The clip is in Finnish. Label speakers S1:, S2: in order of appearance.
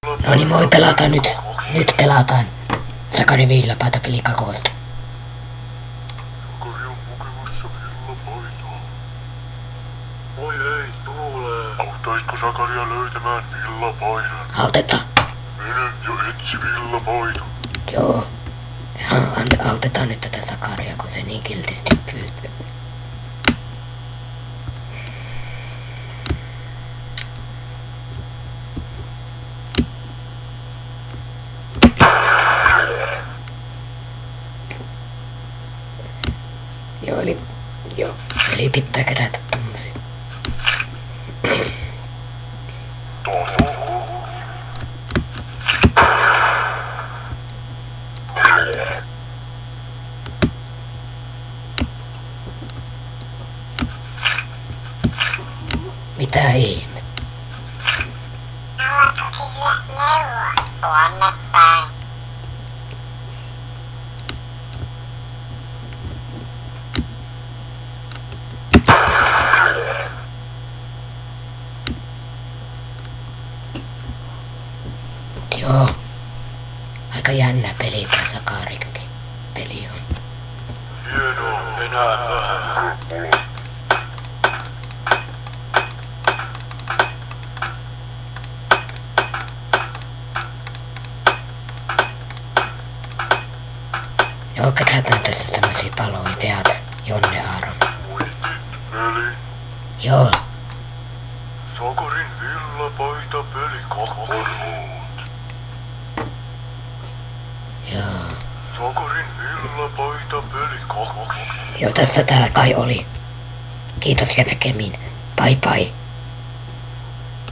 S1: No niin, moi, pelataan nyt. Nyt pelataan. Sakari Villapaita pelikakosta.
S2: Sakari on pukemassa villapaitaa. Oi ei, tuulee. Auttaisiko Sakaria löytämään villapaidan?
S1: Autetaan.
S2: Mene ja etsi villapaita.
S1: Joo. Autetaan nyt tätä Sakaria, kun se niin kiltisti pyytää. Eli pitää kerätä tommosia. Mitä ihmettä?
S3: Tuonne päin.
S1: Joo. Aika jännä peli tää Sakarikin peli on.
S2: Hienoa, enää vähän.
S1: Joo, kerätään tässä tämmösiä paloja. Teat Jonne Aaron.
S2: Muistit peli?
S1: Joo.
S2: Sakarin villapaita peli kakkoruut.
S1: Joo.
S2: Sakarin villapaita peli kakkoruut.
S1: Joo, tässä täällä kai oli. Kiitos ja näkemiin. Bye bye.